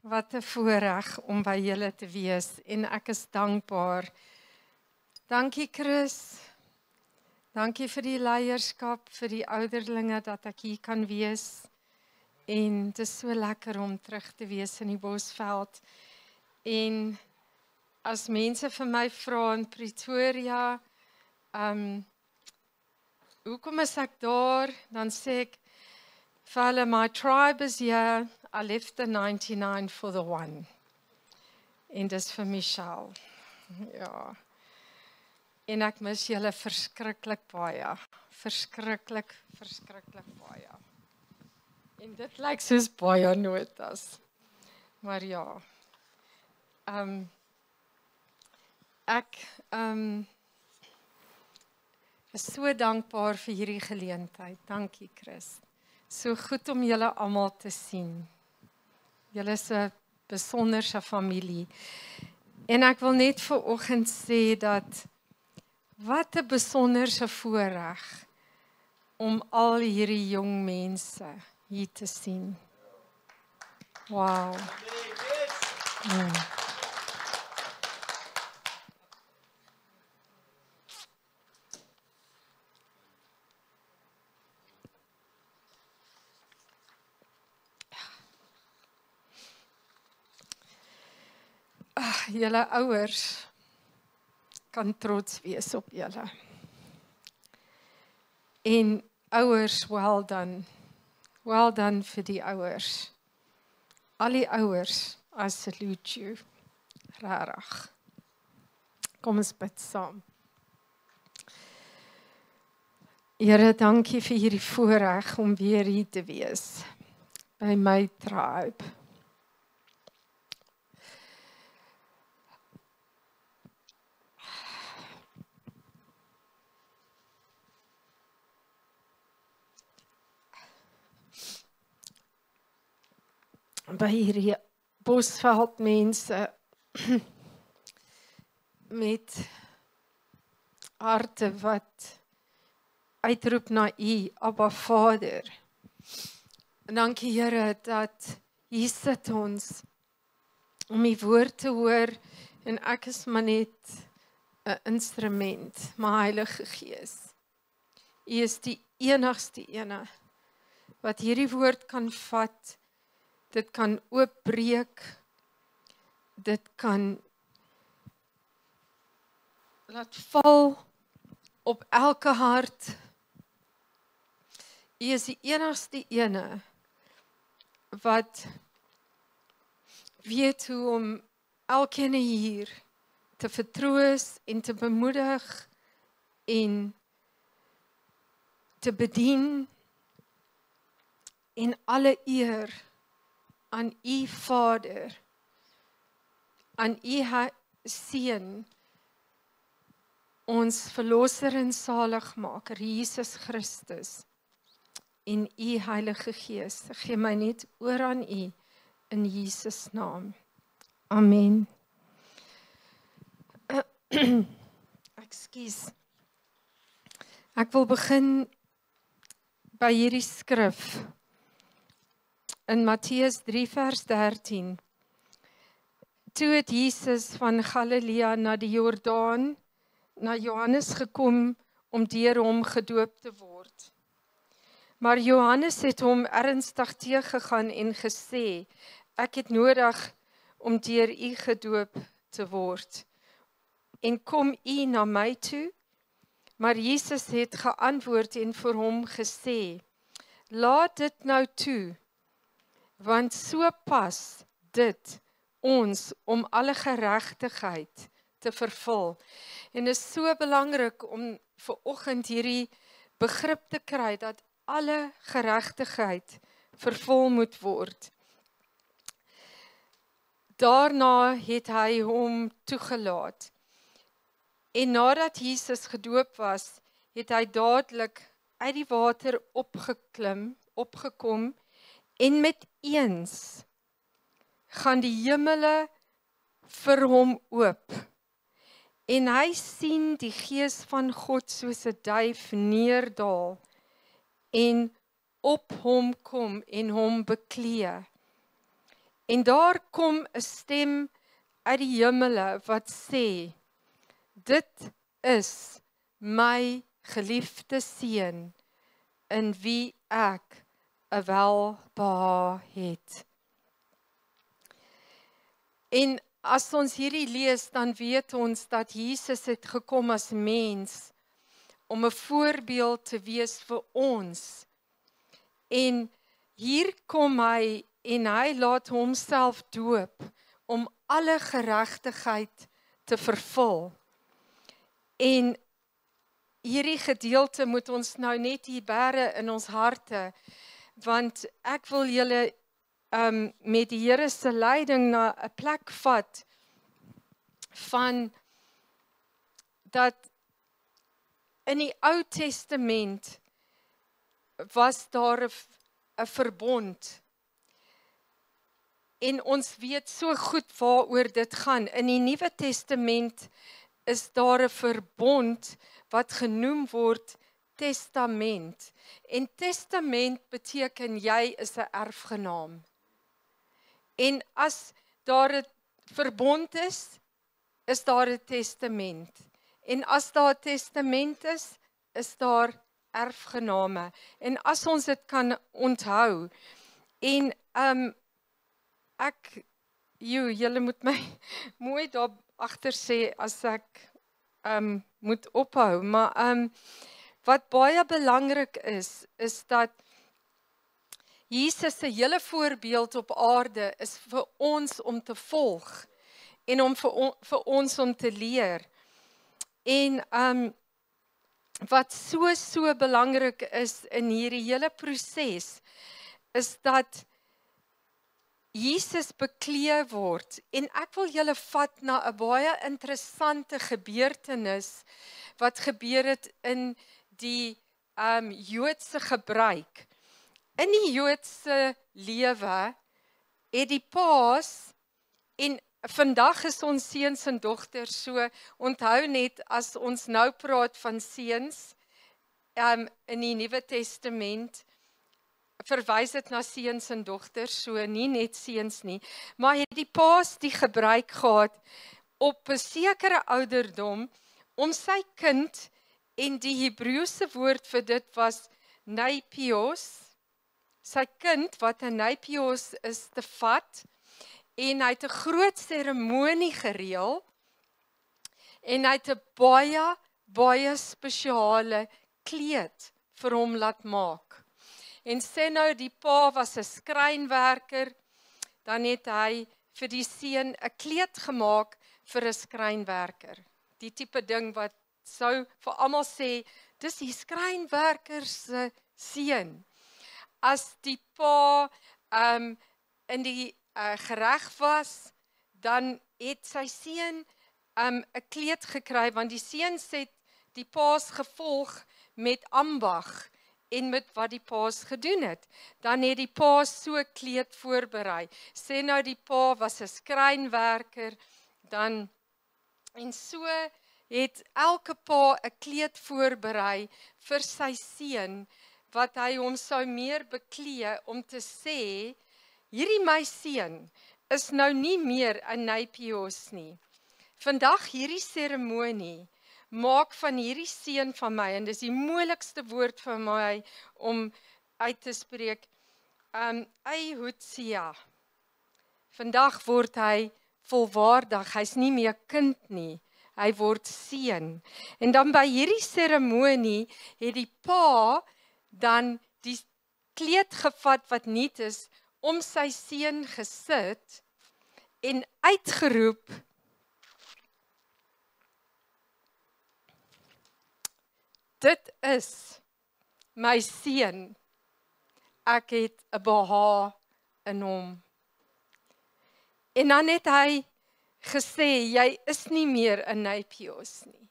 Wat 'n voorreg om by julle te wees en ek is dankbaar. Dankie Chris. Dankie vir die leierskap, vir die ouderlinge dat ek hier kan wees. En dit is so lekker om terug te wees in die Bosveld. En as mense vir my vra in Pretoria, hoekom is ek daar? Dan sê ek vir hulle, my tribe is here. I left the 99 for the one. En dis vir Michelle. Ja. En ek mis julle verskriklik baie. Verskriklik baie. En dit lyk soos baie notas. Maar ja. Ek is so dankbaar vir hierdie geleentheid. Dankie Chris. So goed om julle almal te sien. Julle is 'n besonderse familie. En ek wil net vanoggend sê dat wat 'n besonderse voorreg om al hierdie jong mense hier te sien. Wow. Julle ouers kan trots wees op julle. En ouers, well done. Well done vir die ouers. Al die ouers, I salute you. Rarig. Kom ons bid saam. Here, dankie vir hierdie voorreg om weer hier te wees by my tribe. By hierdie Bosveld mense met harte wat uitroep na U, Abba Vader. En dankie Here dat hier sit ons om U woord te hoor en ek is maar net 'n instrument, my Heilige Gees. U is die enigste ene wat hierdie woord kan vat. Dit kan oopbreek, dit kan laat val op elke hart. U is die enigste ene wat weet hoe om elkeen hier te vertroos en te bemoedig en te bedien en alle eer aan U Vader, aan U Seun, ons Verlosser en Zaligmaker, Jesus Christus, en U Heilige Gees. Gee my net oor aan U, in Jesus naam. Amen. Ekskuus. Ek wil begin by hierdie skrif, in Matteus 3 vers 13, toe het Jesus van Galilea na die Jordaan, na Johannes gekom om deur hom gedoop te word. Maar Johannes het hom ernstig teëgegaan en gesê, ek het nodig om deur U gedoop te word. En kom U na my toe? Maar Jesus het geantwoord en vir hom gesê, laat dit nou toe, want so pas dit ons om alle geregtigheid te vervul. En dit is so belangrik om vanoggend hierdie begrip te kry dat alle geregtigheid vervul moet word. Daarna het hy hom toegelaat. En nadat Jesus gedoop was, het hy dadelik uit die water opgekom en met eens gaan die hemele vir hom oop. En hy sien die Gees van God soos 'n duif neerdal en op hom kom en hom beklee. En daar kom 'n stem uit die hemele wat sê, dit is my geliefde seun, in wie ek 'n welbehae het. En as ons hierdie lees, dan weet ons dat Jesus het gekom as mens, om 'n voorbeeld te wees vir ons. En hier kom hy, en hy laat homself doop, om alle geregtigheid te vervul. En hierdie gedeelte moet ons nou net hier bære in ons harte, want ek wil julle met die Here se leiding na 'n plek vat, van dat in die Ou Testament was daar 'n verbond. En ons weet so goed waaroor dit gaan. In die Nuwe Testament is daar 'n verbond wat genoem word testament. En testament beteken jy is 'n erfgenaam. En as daar 'n verbond is daar 'n testament. En as daar 'n testament is daar erfgename. En as ons dit kan onthou, en julle moet my mooi daar agter sê as ek moet ophou, maar wat baie belangrik is dat Jesus se hele voorbeeld op aarde is vir ons om te volg en om vir ons om te leer. En wat so belangrik is in hierdie hele proses, is dat Jesus beklee word. En ek wil julle vat na 'n baie interessante gebeurtenis wat gebeur het in die Joodse gebruik. In die Joodse lewe het die paas, en vandag is ons seuns en dogters, so onthou net as ons nou praat van seuns in die Nuwe Testament, verwys dit na seuns en dogters, so nie net seuns nie, maar het die paas die gebruik gehad op 'n sekere ouderdom om sy kind, en die Hebreëse woord vir dit was neipios, sy kind wat 'n neipios is, te vat, en hy het 'n groot seremonie gereël, en hy het 'n baie spesiale kleed vir hom laat maak. En sê nou die pa was 'n skrynwerker, dan het hy vir die seun 'n kleed gemaak vir 'n skrynwerker. Die tipe ding wat sou vir almal sê, dis die skrynwerker se seun. As die pa in die gereg was, dan het sy seun 'n kleed gekry, want die seuns het die paas gevolg met ambag en met wat die paas gedoen het. Dan het die paas so 'n kleed voorberei. Sê nou die pa was 'n skrynwerker, dan en so het elke pa 'n kleed voorberei vir sy seun, wat hy hom sou meer beklee om te sê, hierdie my seun is nou nie meer 'n neipios nie. Vandag hierdie seremonie maak van hierdie seun van my, en dis die moeilikste woord vir my om uit te spreek, Ehutsia. Vandag word hy volwaardig, hy's nie meer kind nie, hy word seun. En dan by hierdie seremonie het die pa dan die kleed gevat wat nuut is, om sy seun gesit en uitgeroep, dit is my seun, ek het 'n behae in hom. En dan het hy gesê, jy is nie meer 'n neipios nie.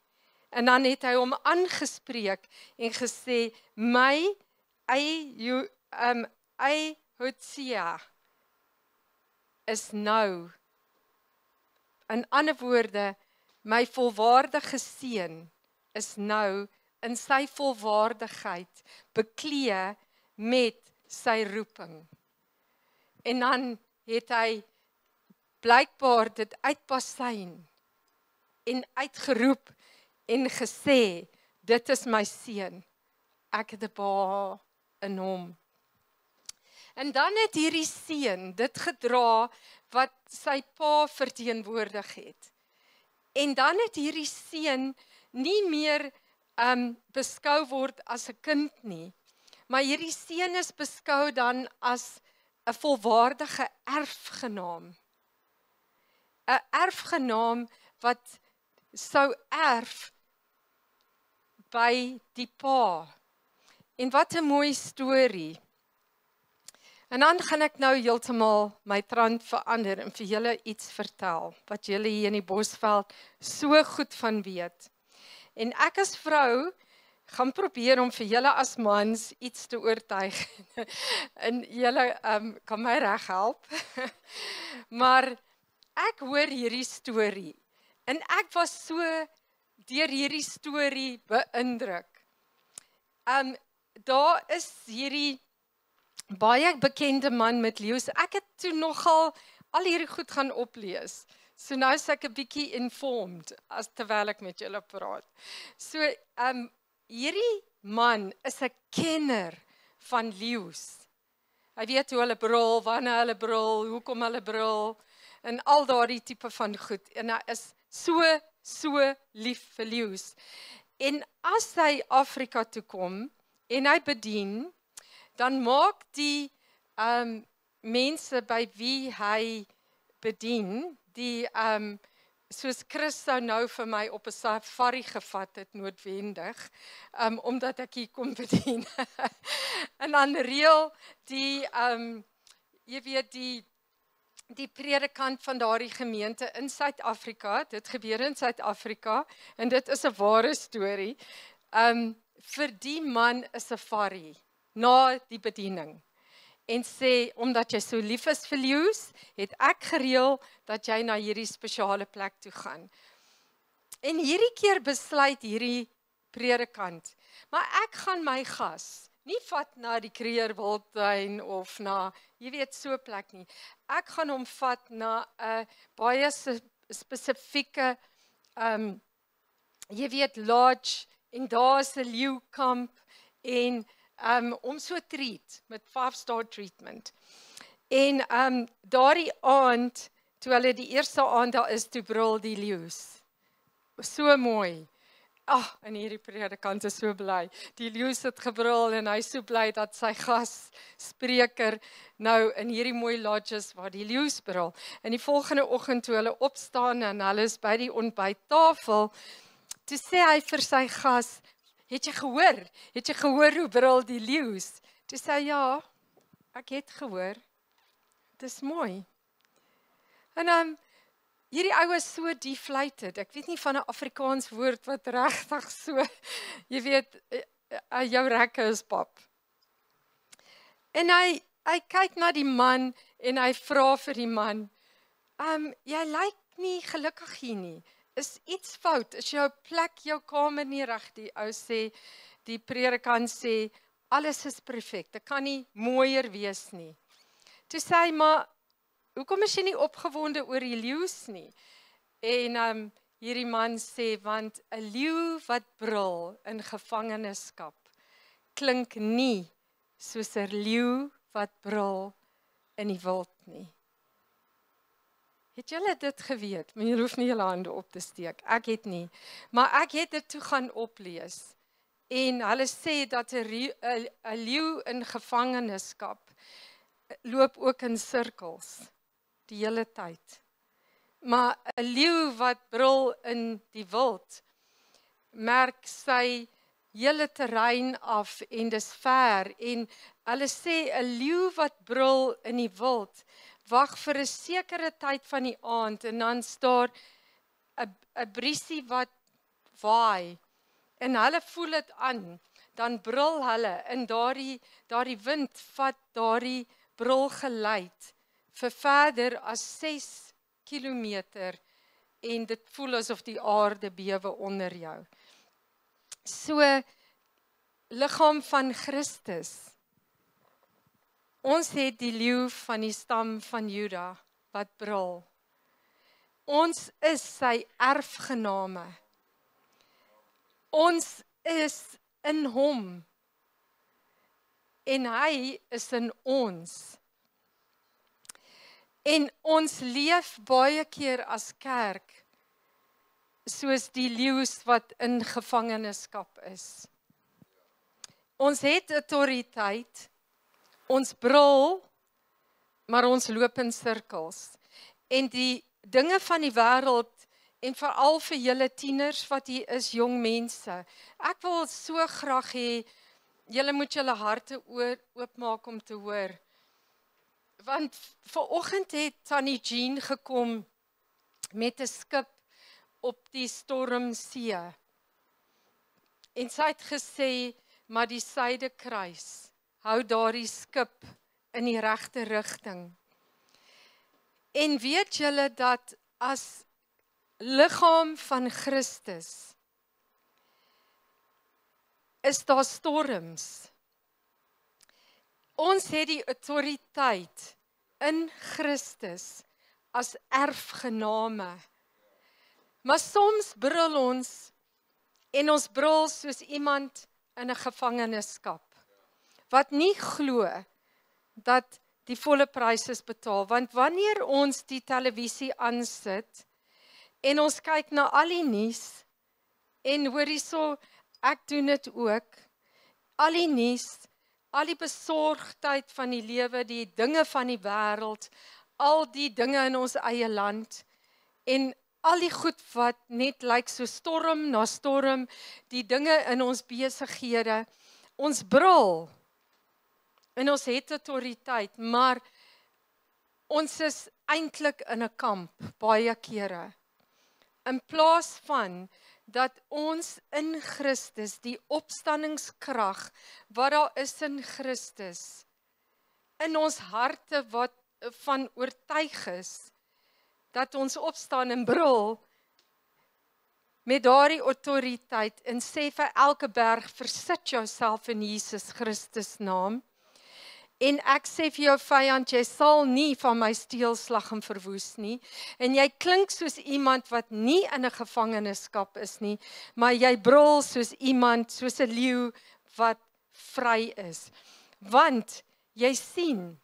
En dan het hy hom aangespreek en gesê, my Ehutsia is nou, in ander woorde, my volwaardige seun is nou in sy volwaardigheid beklee met sy roeping. En dan het hy blykbaar dit uitpasyn en uitgeroep en gesê, dit is my seun, ek het 'n pa in hom. En dan het hierdie seun dit gedra wat sy pa verteenwoordig het. En dan het hierdie seun nie meer beskou word as 'n kind nie, maar hierdie seun is beskou dan as 'n volwaardige erfgenaam. 'n Erfgenaam wat sou erf by die pa. En wat 'n mooi storie. En dan gaan ek nou heeltemal my trant verander en vir julle iets vertel, wat julle hier in die Bosveld so goed van weet. En ek as vrou gaan probeer om vir julle as mans iets te oortuig. En julle kan my reg help. Maar ek hoor hierdie storie. En ek was so deur hierdie storie beïndruk. Daar is hierdie baie bekende man met leeu's. Ek het toe nogal al hierdie goed gaan oplees. So nou is ek 'n bietjie informed as terwyl ek met julle praat. So hierdie man is 'n kenner van leeu's. Hy weet hoe hulle brul, wanneer hulle brul, hoekom hulle brul en al daardie tipe van goed. En hy is so lief vir leeu's. En as hy Afrika toe kom en hy bedien, dan maak die mense by wie hy bedien, die soos Chris sou nou vir my op 'n safari gevat het noodwendig, omdat ek hier kom bedien. En dan reël die jy weet die predikant van daardie gemeente in Suid-Afrika, dit gebeur in Suid-Afrika en dit is 'n ware storie, vir die man 'n safari na die bediening. En sê, omdat jy so lief is vir leeu's, het ek gereël dat jy na hierdie spesiale plek toe gaan. En hierdie keer besluit hierdie predikant, maar ek gaan my gas nie vat na die Kruger Wildtuin of na, jy weet, so 'n plek nie. Ek gaan hom vat na 'n baie spesifieke, jy weet, lodge, en daar is 'n leeukamp, en om so treat, met 5-star treatment. En daardie aand, toe hulle die eerste aand daar is, toe brul die leeu's. So mooi. En hierdie predikant is so bly. Die leeu's het gebrul en hy is so bly dat sy gasspreker nou in hierdie mooi lodges waar die leeu's brul. En die volgende oggend toe hulle opstaan en hulle is by die ontbyttafel, toe sê hy vir sy gas, het jy gehoor hoe brul die leeu's? Toe sê hy, ja, ek het gehoor. Dis mooi. En hierdie ou is so deflated. Ek weet nie van 'n Afrikaans woord wat regtig so, jy weet, jou rekke is pap. En hy kyk na die man en hy vra vir die man, jy lyk nie gelukkig hier nie. Is iets fout? Is jou plek, jou kamer nie reg? Die ou sê, die predikant sê, alles is perfek. Dit kan nie mooier wees nie. Toe sê hy, maar hoekom is jy nie opgewonde oor die leeu's nie? En hierdie man sê, want 'n leeu wat brul in gevangenskap klink nie soos 'n leeu wat brul in die wild nie. Het julle dit geweet? Maar julle hoef nie julle hande op te steek. Ek het nie. Maar ek het dit toe gaan oplees. En hulle sê dat 'n leeu in gevangenskap loop ook in sirkels die hele tyd. Maar 'n leeu wat brul in die wild merk sy hele terrein af en dis ver. En hulle sê 'n leeu wat brul in die wild wag vir 'n sekere tyd van die aand en dan staar 'n briesie wat waai en hulle voel dit aan, dan brul hulle en daardie wind vat daardie brulgeluid vir verder as 6 kilometer en dit voel asof die aarde bewe onder jou. So, liggaam van Christus. Ons het die leeu van die stam van Juda wat brul ons is sy erfgename. Ons is in hom. En hy is in ons. En ons leef baie keer as kerk, soos die leeu's wat in gevangenskap is. Ons het autoriteit, ons brul, maar ons loop in sirkels. En die dinge van die wêreld, en veral vir julle tieners wat hier is, jong mense, ek wil so graag hê, julle moet julle harte oopmaak om te hoor. Want vanoggend het Tannie Jean gekom met 'n skip op die Stormsee. En sy het gesê, maar die Suidekruis hou daardie skip in die regte rigting. En weet julle dat as liggaam van Christus is daar storms. Ons het die autoriteit in Christus as erfgename. Maar soms brul ons en ons brul soos iemand in 'n gevangenskap wat nie glo dat die volle prys is betaal. Want wanneer ons die televisie aansit en ons kyk na al die nuus en hoor hierso, ek doen dit ook, al die nuus, al die besorgdheid van die lewe, die dinge van die wêreld, al die dinge in ons eie land en al die goed wat net lyk so storm na storm, die dinge in ons besighede, ons brul en ons het autoriteit, maar ons is eintlik in 'n kamp baie kere. In plaas van dat ons in Christus, die opstanningskrag wat daar is in Christus, in ons harte wat van oortuig is, dat ons opstaan en brul met daardie autoriteit en sê vir elke berg, versit jouself in Jesus Christus naam. En ek sê vir jou vyand, jy sal nie van my steel, slag en verwoes nie. En jy klink soos iemand wat nie in 'n gevangenskap is nie, maar jy brul soos iemand, soos 'n leeu wat vry is. Want jy sien,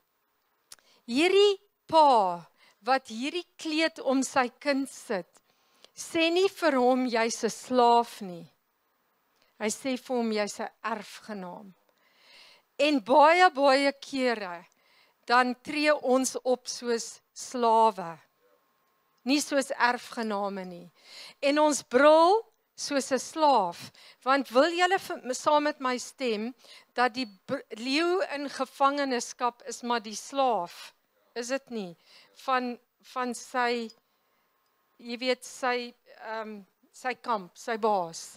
hierdie pa wat hierdie kleed om sy kind sit, sê nie vir hom jy's 'n slaaf nie. Hy sê vir hom jy's 'n erfgenaam. En baie kere dan tree ons op soos slawe, nie soos erfgename nie. En ons brul soos 'n slaaf, want wil julle saam met my stem dat die leeu in gevangenskap is maar die slaaf, is dit nie? Van sy, jy weet, sy kamp, sy baas.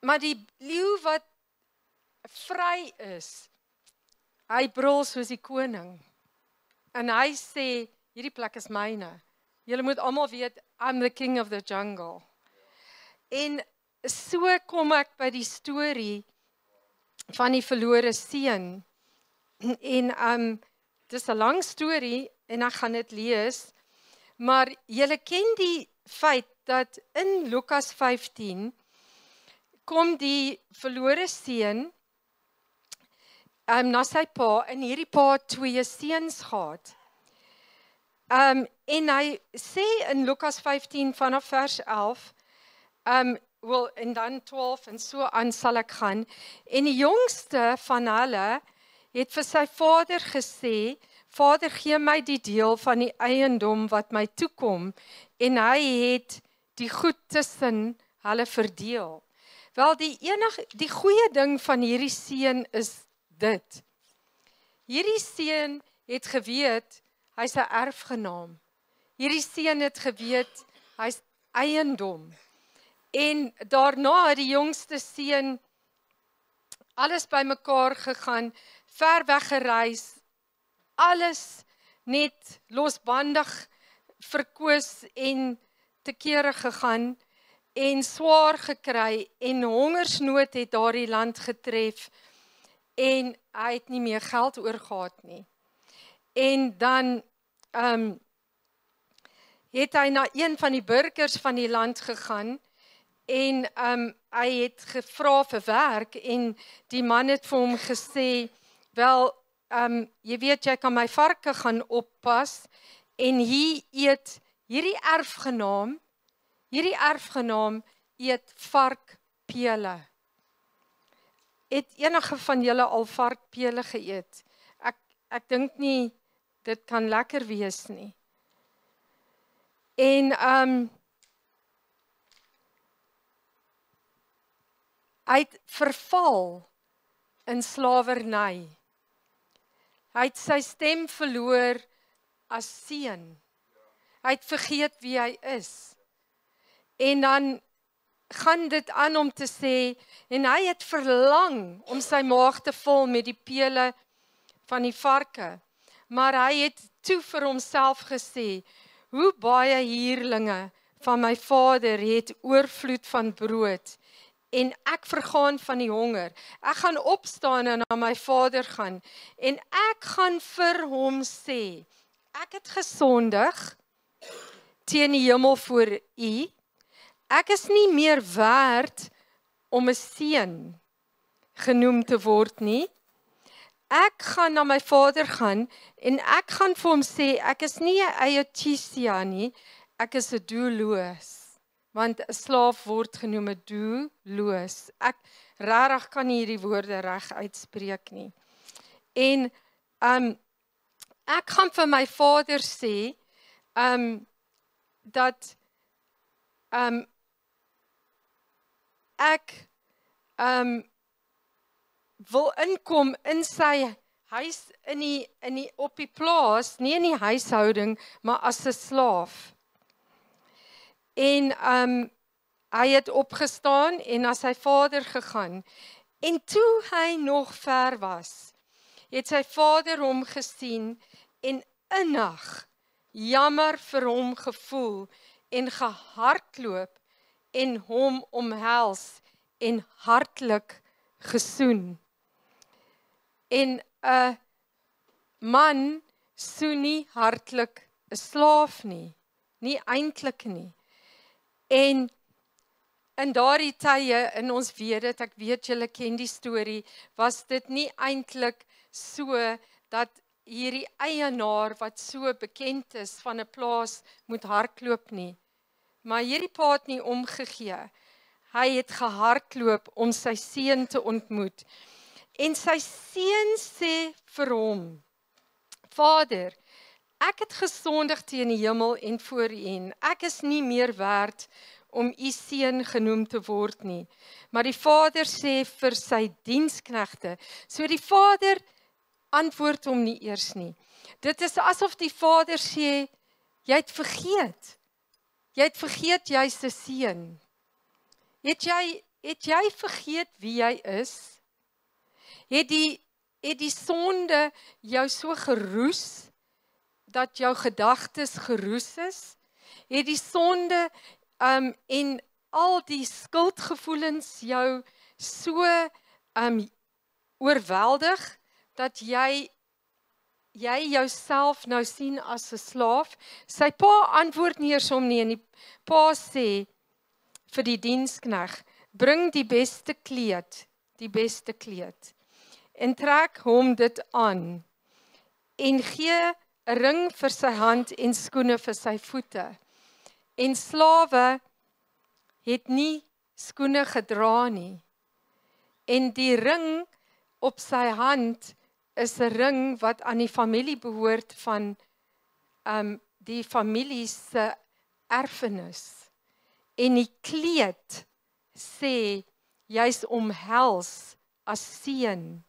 Maar die leeu wat vry is, hy brul soos die koning. En hy sê, hierdie plek is myne. Julle moet almal weet, I'm the king of the jungle. En so kom ek by die storie van die verlore seun. En dis 'n lang storie en ek gaan dit lees, maar julle ken die feit dat in Lukas 15 kom die verlore seun na sy pa, en hierdie pa het 2 seuns gehad. En hy sê in Lukas 15 vanaf vers 11, en dan 12 en so aan sal ek gaan. En die jongste van hulle het vir sy vader gesê, Vader, gee my die deel van die eiendom wat my toekom, en hy het die goed tussen hulle verdeel. Wel, die goeie ding van hierdie seun is dit. Hierdie seun het geweet, hy's 'n erfgenaam. Hierdie seun het geweet, hy's eiendom. En daarna het die jongste seun alles bymekaar gegaan, ver weg gereis, alles net losbandig verkoos en te kere gegaan, en swaar gekry, en hongersnood het daardie land getref, en hy het nie meer geld oor gehad nie. En dan het hy na een van die burgers van die land gegaan en hy het gevra vir werk en die man het vir hom gesê, wel, jy weet, jy kan my varke gaan oppas en hierdie erfgenaam eet varkpele. Het enige van julle al varkpele geëet? Ek dink nie, dit kan lekker wees nie. En hy het verval in slawerny. Hy het sy stem verloor as seun. Hy het vergeet wie hy is. En dan gaan dit aan om te sê, en hy het verlang om sy maag te vul met die pele van die varke. Maar hy het toe vir homself gesê, hoe baie huurlinge van my vader het oorvloed van brood, en ek vergaan van die honger. Ek gaan opstaan en na my vader gaan, en ek gaan vir hom sê, ek het gesondig teen die hemel voor u, ek is nie meer werd om 'n seun genoem te word nie. Ek gaan na my vader gaan en ek gaan vir hom sê, ek is nie 'n Laodicea nie, ek is 'n doelloos. Want 'n slaaf word genoem 'n doelloos. Ek regtig kan nie hierdie woorde reg uitspreek nie. En ek gaan vir my vader sê dat ek wil inkom in sy huis op die plaas, nie in die huishouding, maar as 'n slaaf. En hy het opgestaan en na sy vader gegaan. En toe hy nog ver was, het sy vader hom gesien en innig jammer vir hom gevoel en gehardloop en hom omhels en hartlik gesoen. En 'n man soen nie hartlik 'n slaaf nie eintlik nie. En in daardie tye, in ons weet dit, ek weet julle ken die storie, was dit nie eintlik so dat hierdie eienaar wat so bekend is van 'n plaas moet hardloop nie. Maar hierdie pa het nie omgegee. Hy het gehardloop om sy seun te ontmoet. En sy seun sê vir hom, Vader, ek het gesondig teen die hemel en voor u en ek is nie meer werd om u seun genoem te word nie. Maar die vader sê vir sy diensknegte, so die vader antwoord hom nie eers nie. Dit is asof die vader sê, jy het vergeet. Jy het vergeet jy's 'n seun. Het jy vergeet wie jy is? Het die sonde jou so geroes, dat jou gedagtes geroes is? Het die sonde en al die skuldgevoelens jou so oorweldig, dat jy jouself nou sien as 'n slaaf? Sy pa antwoord nie eers hom nie, en die pa sê vir die dienskneg, bring die beste kleed, en trek hom dit aan, en gee 'n ring vir sy hand en skoene vir sy voete. En slawe het nie skoene gedra nie. En die ring op sy hand is 'n ring wat aan die familie behoort van die familie se erfenis. En die kleed sê, jy's omhels as seun.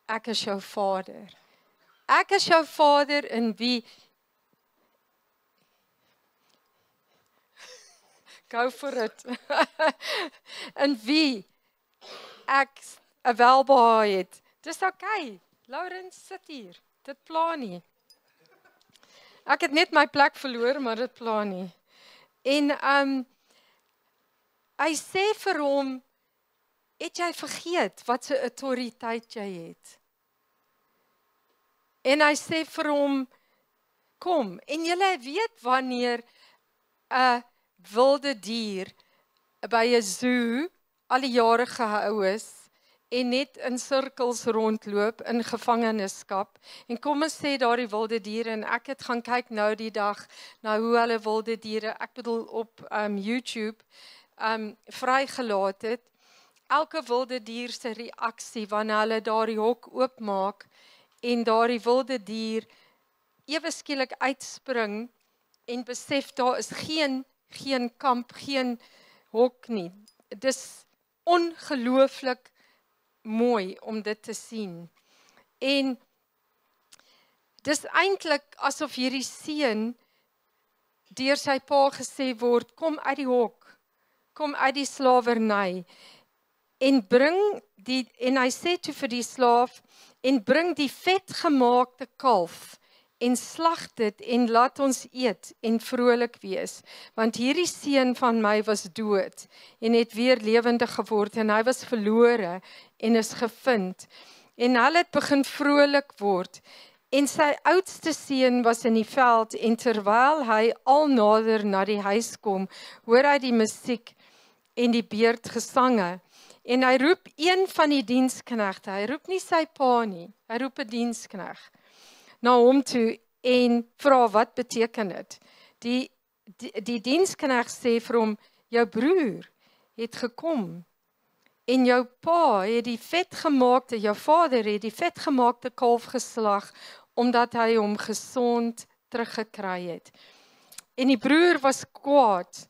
Ek is jou vader. Ek is jou vader in wie go for it. In wie ek 'n welbehae het. Dis okay. Laurens sit hier. Dit pla nie. Ek het net my plek verloor, maar dit pla nie. En hy sê vir hom, het jy vergeet wat se autoriteit jy het? En hy sê vir hom, kom. En julle weet wanneer 'n wilde dier by 'n zoo al die jare gehou is en net in sirkels rondloop in gevangenskap. En kom ons sê daardie wilde diere, en ek het gaan kyk nou die dag na hoe hulle wilde diere, ek bedoel op YouTube vrygelaat het. Elke wilde dier se reaksie wanneer hulle daardie hok oopmaak en daardie wilde dier ewe skielik uitspring en besef daar is geen kamp, geen hok nie. Dis ongelooflik mooi om dit te sien. En dis eintlik asof hierdie seun deur sy pa gesê word, kom uit die hok, kom uit die slawerny en hy sê toe vir die slaaf, en bring die vetgemaakte kalf en slag dit en laat ons eet en vrolik wees, want hierdie seun van my was dood en het weer lewendig geword en hy was verlore en is gevind. En hulle het begin vrolik word. En sy oudste seun was in die veld en terwyl hy al nader na die huis kom, hoor hy die musiek en die beerdgesange. En hy roep een van die diensknegte, hy roep nie sy pa nie, hy roep 'n dienskneg na hom toe en vra wat beteken dit. Die dienskneg sê vir hom, jou broer het gekom en jou pa het die vetgemaakte, jou vader het die vetgemaakte kalf geslag omdat hy hom gesond teruggekry het. En die broer was kwaad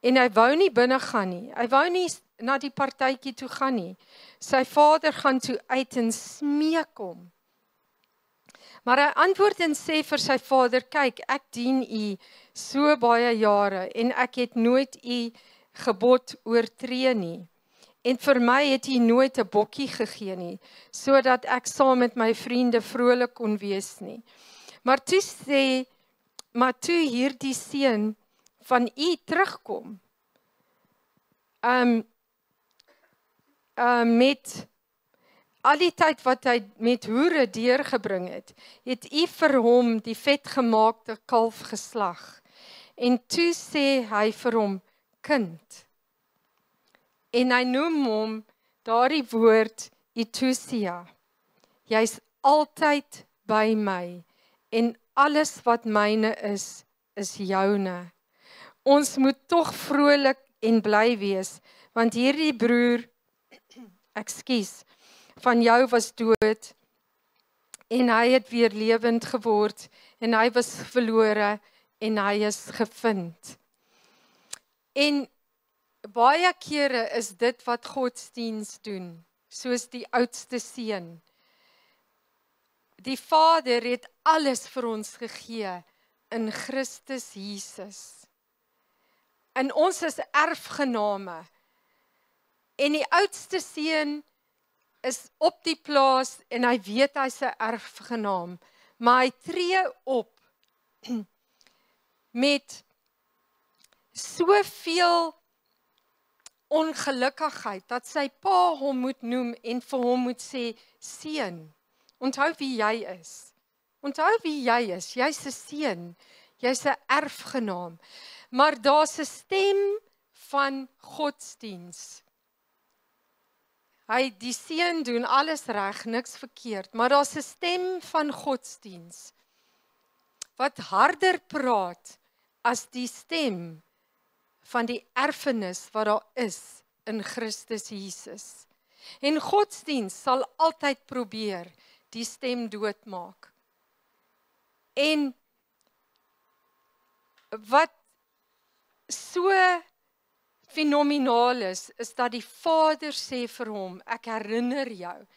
en hy wou nie binne gaan nie. Hy wou nie na die partytjie toe gaan nie. Sy vader gaan toe uit en smeek hom. Maar hy antwoord en sê vir sy vader, kyk, ek dien u so baie jare en ek het nooit u gebod oortree nie. En vir my het u nooit 'n bokkie gegee nie, sodat ek saam met my vriende vrolik kon wees nie. Maar toe hierdie seun van u terugkom, met al die tyd wat hy met hoere deurgebring het u vir hom die vetgemaakte kalf geslag. En toe sê hy vir hom, kind. En hy noem hom daardie woord Itusia. Jy's altyd by my en alles wat myne is joune. Ons moet tog vrolik en bly wees, want hierdie broer, van jou was dood en hy het weer lewend geword en hy was verlore en hy is gevind. En baie kere is dit wat godsdiens doen, soos die oudste seun. Die Vader het alles vir ons gegee in Christus Jesus. En ons is erfgename. En die oudste seun is op die plaas en hy weet hy's 'n erfgenaam, maar hy tree op met soveel ongelukkigheid dat sy pa hom moet noem en vir hom moet sê, seun, onthou wie jy is. Onthou wie jy is. Jy's 'n seun, jy's 'n erfgenaam. Maar daar's 'n stem van godsdiens. Die seun doen alles reg, niks verkeerd, maar daar's 'n stem van godsdiens wat harder praat as die stem van die erfenis wat daar is in Christus Jesus. En godsdiens sal altyd probeer die stem doodmaak. En wat so fenomenaal is dat die Vader sê vir hom, ek herinner jou,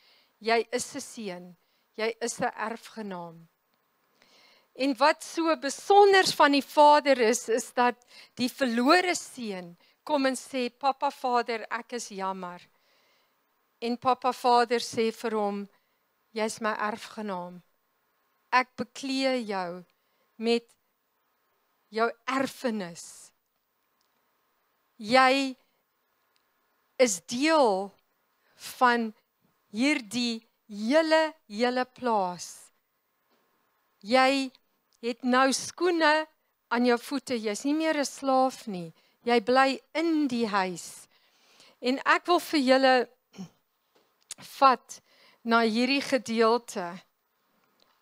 jy is 'n seun, jy is 'n erfgenaam. En wat so besonder van die Vader is dat die verlore seun kom en sê, Papa Vader, ek is jammer. En Papa Vader sê vir hom, jy's my erfgenaam. Ek beklee jou met jou erfenis. Jy is deel van hierdie hele plaas. Jy het nou skoene aan jou voete. Jy's nie meer 'n slaaf nie. Jy bly in die huis. En ek wil vir julle vat na hierdie gedeelte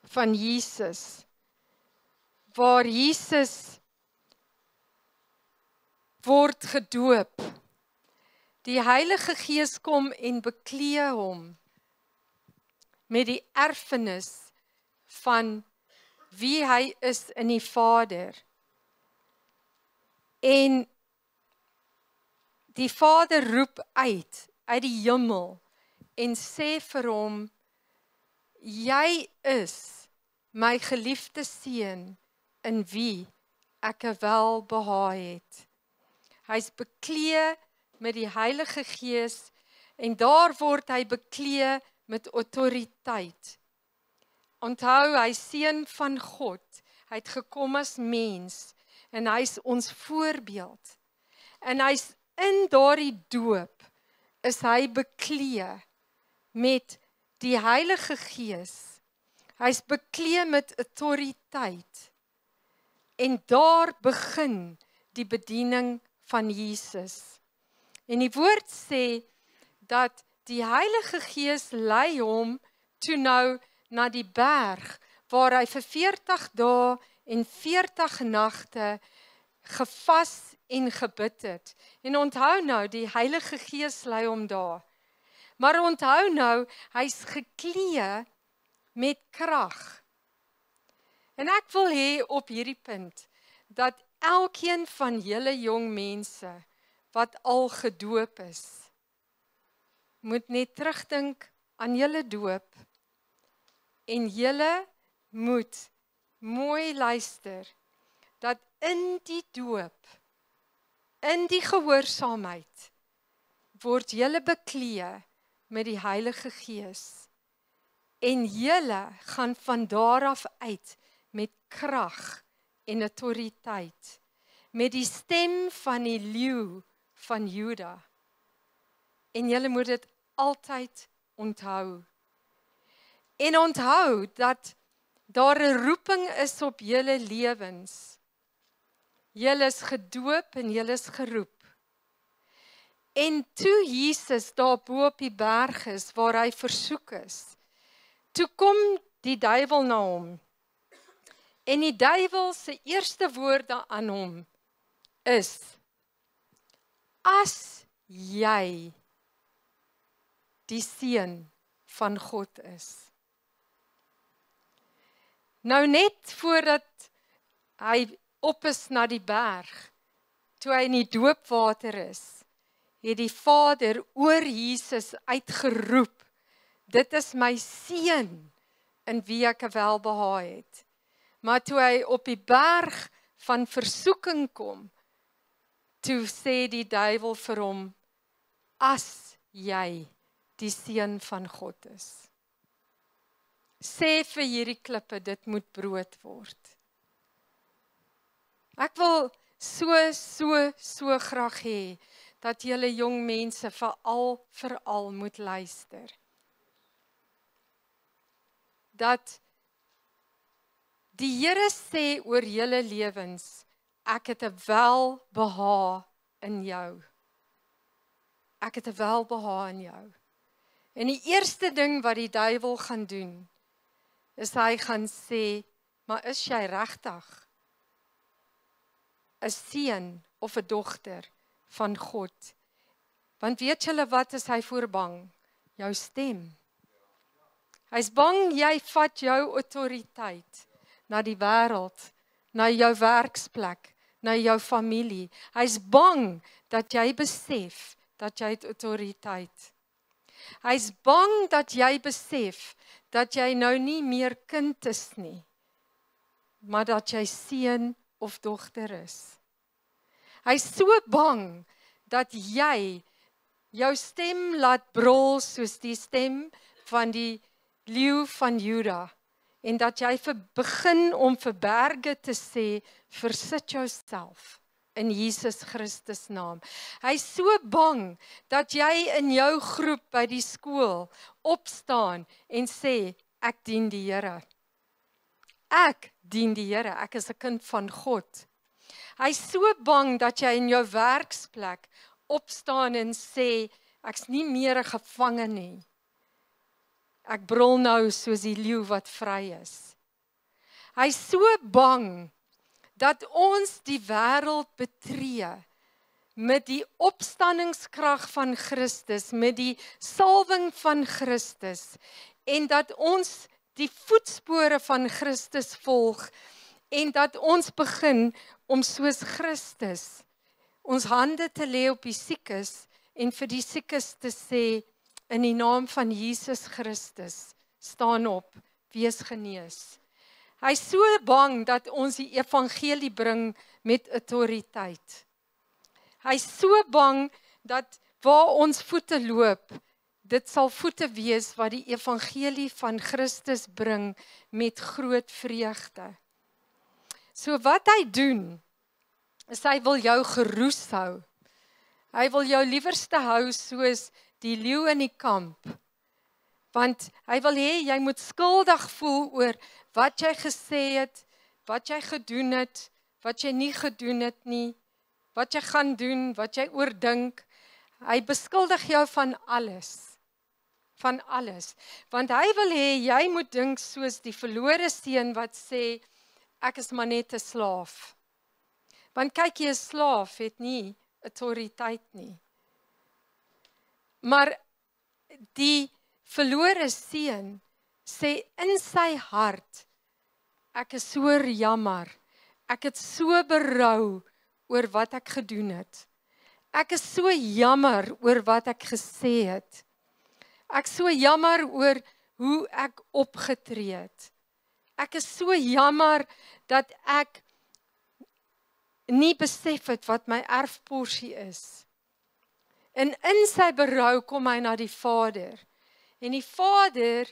van Jesus, waar Jesus word gedoop. Die Heilige Gees kom en beklee hom met die erfenis van wie hy is in die Vader. En die Vader roep uit die hemel en sê vir hom, jy is my geliefde seun in wie ek welbehae het. Hy's beklee met die Heilige Gees en daar word hy beklee met autoriteit. Onthou, hy seun van God. Hy het gekom as mens en hy's ons voorbeeld. En hy's in daardie doop is hy beklee met die Heilige Gees. Hy's beklee met autoriteit. En daar begin die bediening van Jesus. En die woord sê dat die Heilige Gees lei hom toe nou na die berg waar hy vir 40 dae en 40 nagte gevas en gebid het. En onthou nou, die Heilige Gees lei hom daar. Maar onthou nou, hy's geklee met krag. En ek wil hê op hierdie punt dat elkeen van julle jong mense wat al gedoop is, moet net terugdink aan julle doop en julle moet mooi luister dat in die doop, in die gehoorsaamheid, word julle beklee met die Heilige Gees en julle gaan van daar af uit met krag en autoriteit, met die stem van die leeu van Juda. En julle moet dit altyd onthou. En onthou dat daar 'n roeping is op julle lewens. Julle is gedoop en julle is geroep. En toe Jesus daar bo op die berg is waar hy versoek is, toe kom die duiwel na hom. En die duiwel se eerste woorde aan hom is: as jy die seun van God is. Nou net voordat hy op is na die berg, toe hy in die doopwater is, het die Vader oor Jesus uitgeroep, dit is my seun in wie ek welbehae het. Maar toe hy op die berg van versoeking kom, toe sê die duiwel vir hom, as jy die seun van God is. Sê vir hierdie klippe, dit moet brood word. Ek wil so graag hê, dat julle jong mense veral moet luister. Dat die Here sê oor julle lewens, ek het 'n welbehae in jou. Ek het 'n welbehae in jou. En die eerste ding wat die duiwel gaan doen, is hy gaan sê, maar is jy regtig 'n seun of 'n dogter van God? Want weet julle wat is hy voor bang? Jou stem. Hy's bang jy vat jou autoriteit na die wêreld, na jou werksplek, na jou familie. Hy's bang dat jy besef dat jy het autoriteit. Hy's bang dat jy besef dat jy nou nie meer kind is nie, maar dat jy seun of dogter is. Hy's so bang dat jy jou stem laat brul soos die stem van die leeu van Juda, en dat jy begin om vir berge te sê, versit jouself in Jesus Christus naam. Hy's so bang dat jy in jou groep by die skool opstaan en sê, ek dien die Here. Ek dien die Here, ek is 'n kind van God. Hy is so bang dat jy in jou werksplek opstaan en sê, ek's nie meer 'n gevangene nie. Ek brul nou soos die leeu wat vry is. Hy is so bang dat ons die wêreld betree met die opstanningskrag van Christus, met die salwing van Christus, en dat ons die voetspore van Christus volg, en dat ons begin om soos Christus ons hande te lê op die siekes, en vir die siekes te sê, in die naam van Jesus Christus, staan op, wees genees. Hy is so bang dat ons die evangelie bring met autoriteit. Hy is so bang dat waar ons voete loop, dit sal voete wees wat die evangelie van Christus bring met groot vreugde. So wat hy doen, is hy wil jou geroes hou. Hy wil jou liewerste hou soos die leeu in die kamp. Want hy wil hê jy moet skuldig voel oor wat jy gesê het, wat jy gedoen het, wat jy nie gedoen het nie, wat jy gaan doen, wat jy oordink. Hy beskuldig jou van alles. Van alles. Want hy wil hê jy moet dink soos die verlore seun wat sê, ek is maar net 'n slaaf. Want kyk, jy 'n slaaf het nie autoriteit nie. Maar die verlore seun sê in sy hart, ek is so jammer, ek het so berou oor wat ek gedoen het. Ek is so jammer oor wat ek gesê het. Ek is so jammer oor hoe ek opgetree het. Ek is so jammer dat ek nie besef het wat my erfporsie is. En in sy berou kom hy na die Vader. En die Vader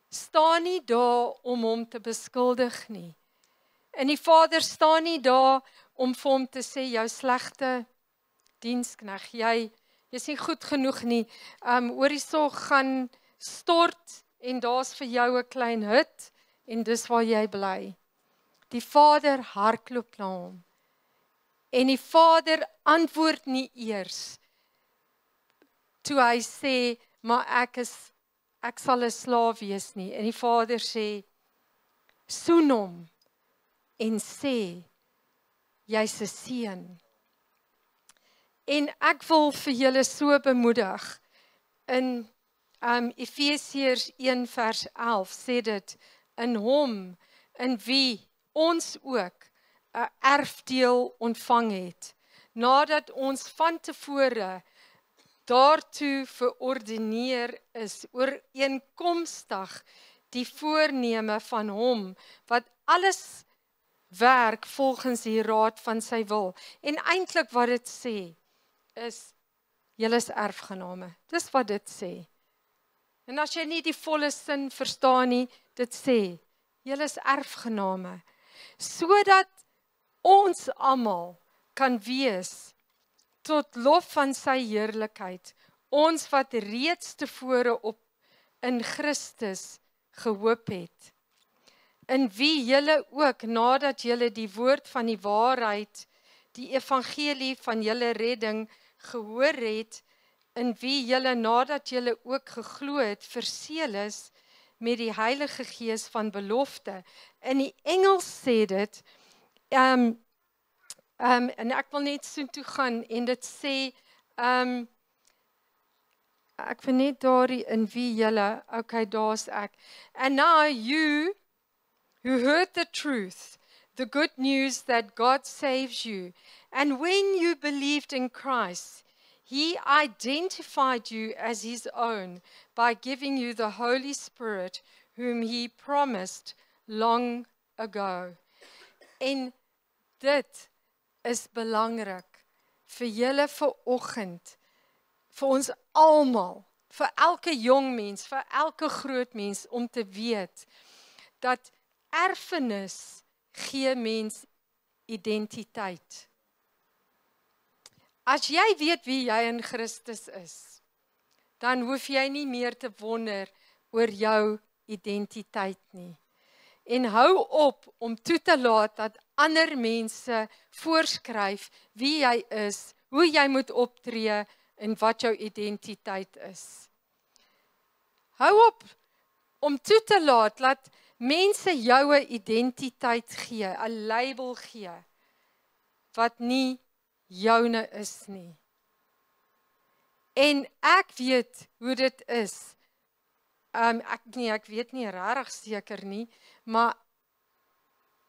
staan nie daar om hom te beskuldig nie. En die Vader staan nie daar om vir hom te sê, jou slegte dienskneg, jy is nie goed genoeg nie. Oor die sorg gaan stort en daar's vir jou 'n klein hut en dis waar jy bly. Die Vader hardloop na hom. En die Vader antwoord nie eers toe hy sê, maar ek sal 'n slaaf wees nie. En die Vader sê, soen hom en sê, jy's 'n seun. En ek wil vir julle so bemoedig, in Efesiërs 1 vers 11 sê dit, in hom, in wie ons ook 'n erfdeel ontvang het, nadat ons van tevore daartoe verordeneer is, ooreenkomstig die voorneme van hom, wat alles werk volgens die raad van sy wil. En eintlik wat dit sê, is, julle is erfgename. Dis wat dit sê. En as jy nie die volle sin verstaan nie, dit sê, julle is erfgename. Sodat ons almal kan wees tot lof van sy heerlikheid, ons wat reeds tevore op in Christus gehoop het, in wie julle ook, nadat julle die woord van die waarheid, die evangelie van julle redding gehoor het, in wie julle nadat julle ook geglo het, verseël is met die Heilige Gees van belofte. In die Engels sê dit, en ek wil net so toe gaan, en dit sê, ek wil net daarin in wie julle, okay, daar's ek. And now you, who heard the truth, the good news that God saves you, and when you believed in Christ, He identified you as His own by giving you the Holy Spirit, whom He promised long ago. En dit is belangrik vir julle vanoggend, vir ons almal, vir elke jong mens, vir elke groot mens, om te weet, dat erfenis gee mens identiteit. As jy weet wie jy in Christus is, dan hoef jy nie meer te wonder oor jou identiteit nie. en hou op om toe te laat dat ander mense voorskryf wie jy is, hoe jy moet optree en wat jou identiteit is. Hou op om toe te laat dat mense jou 'n identiteit gee, 'n label gee wat nie joune is nie. En ek weet hoe dit is. Ek weet nie regtig seker nie, maar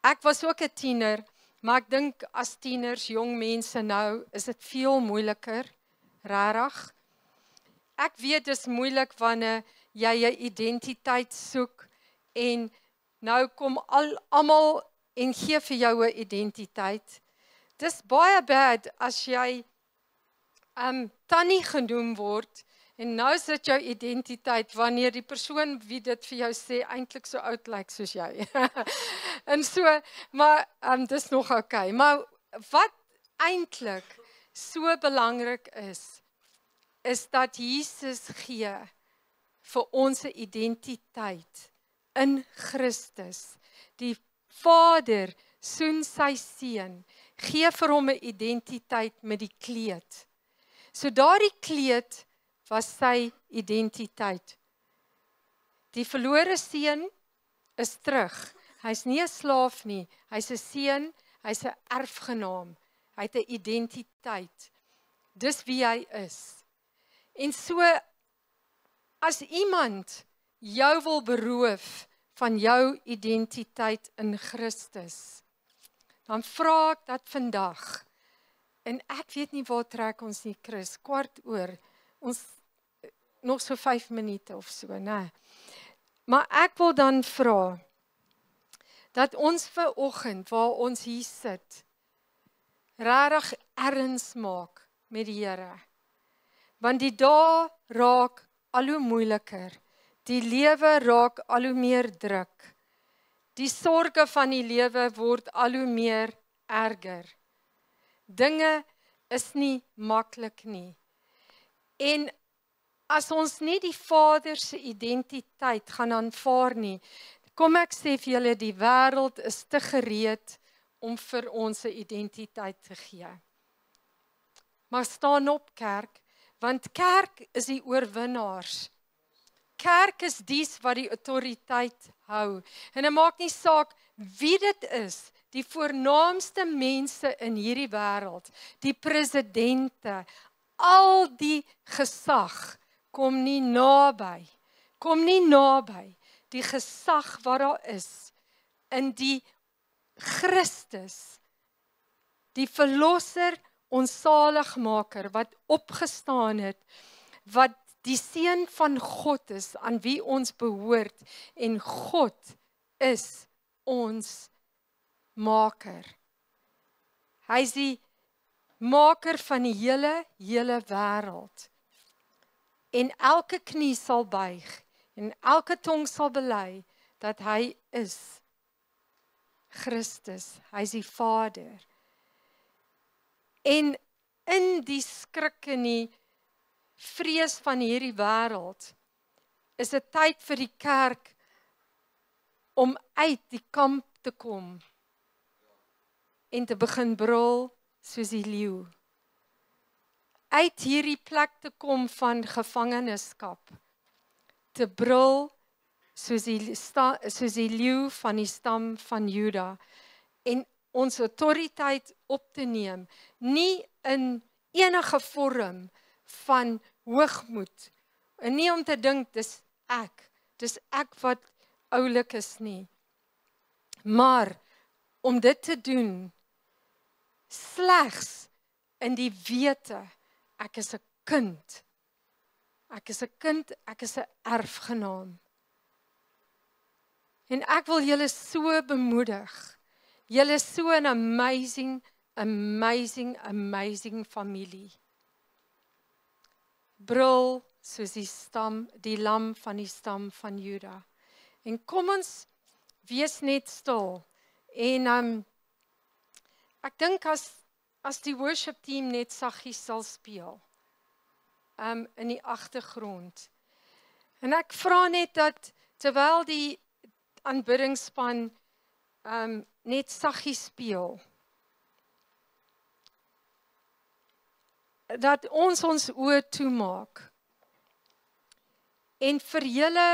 ek was ook 'n tiener, maar ek dink as tieners, jong mense nou, is dit veel moeiliker, regtig. Ek weet dis moeilik wanneer jy 'n identiteit soek en nou kom almal en gee vir jou 'n identiteit. Dis baie bad as jy tannie genoem word en nou is dit jou identiteit wanneer die persoon wie dit vir jou sê eintlik so oud lyk soos jy. En so, maar dis nog okay. Maar wat eintlik so belangrik is dat Jesus gee vir ons identiteit in Christus. Die Vader soen sy seun, gee vir hom 'n identiteit met die kleed. So daardie kleed was sy identiteit. Die verlore seun is terug. Hy's nie 'n slaaf nie, hy's 'n seun, hy's 'n erfgenaam. Hy het 'n identiteit. Dis wie hy is. En so as iemand jou wil beroof van jou identiteit in Christus, dan vra ek dat vandag. En ek weet nie waar trek ons nie, Chris, 15:15. Ons nog so 5 minute of so, né? Maar ek wil dan vra dat ons vir oggend waar ons hier sit, regtig erns maak met die Here. Want die dae raak al hoe moeiliker. Die lewe raak al hoe meer druk. Die sorge van die lewe word al hoe meer erger. Dinge is nie maklik nie. En as ons nie die Vader se identiteit gaan aanvaar nie, kom ek sê vir julle, die wêreld is te gereed om vir ons 'n identiteit te gee. Maar staan op, kerk, want kerk is die oorwinnaars. Kerk is dies wat die autoriteit hou. En dit maak nie saak wie dit is, die voornaamste mense in hierdie wêreld, die presidente, al die gesag kom nie naby die gesag wat daar is in die Christus, die verlosser, ons saligmaker wat opgestaan het, wat die seun van God is, aan wie ons behoort, en God is ons maker. Hy is die maker van die hele wêreld. En elke knie sal buig en elke tong sal bely dat hy is Christus, hy is die Vader. En in die skrik en die vrees van hierdie wêreld is dit tyd vir die kerk om uit die kamp te kom en te begin brul soos die leeu. Uit hierdie plek te kom van gevangenskap, te brul soos die leeu van die stam van Juda en ons autoriteit op te neem, nie in enige vorm van hoogmoed, en nie om te dink dis ek wat oulik is nie, maar om dit te doen slegs in die wete, ek is 'n kind, ek is 'n erfgenaam. En ek wil julle so bemoedig, julle is so 'n amazing familie. Brul soos die lam van die stam van Juda. En kom ons wees net stil. En ek dink as die worship team net saggies sal speel, in die agtergrond. En ek vra net dat terwyl aanbiddingsspan net saggies speel. Dat ons oë toemaak. En vir julle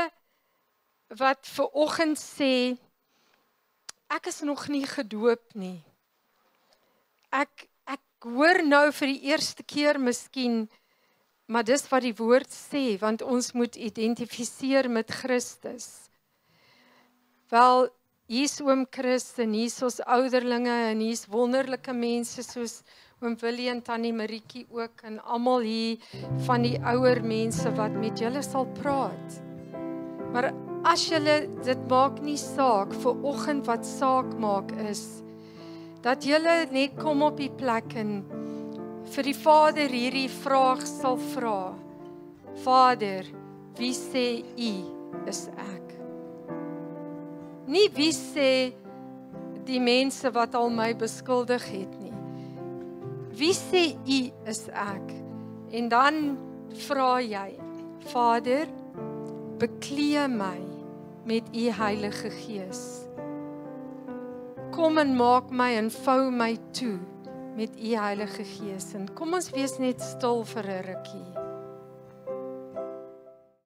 wat ver oggend sê, ek is nog nie gedoop nie. Ek hoor nou vir die eerste keer miskien, maar dis wat die woord sê, want ons moet identifiseer met Christus. Wel, hier's oom Chris en hier's ons ouderlinge en hier's wonderlike mense soos oom Willie en tannie Marietjie ook en almal hier van die ouer mense wat met julle sal praat. Maar as julle, dit maak nie saak, vir oggend wat saak maak is, dat julle net kom op die plek en vir die Vader hierdie vraag sal vra. Vader, wie sê U is ek? Nie wie sê die mense wat al my beskuldig het nie. Wie sê U is ek? En dan vra jy, Vader, beklee my met U Heilige Gees. Kom en maak my en vou my toe met U Heilige Gees. En kom ons wees net stil vir 'n rukkie.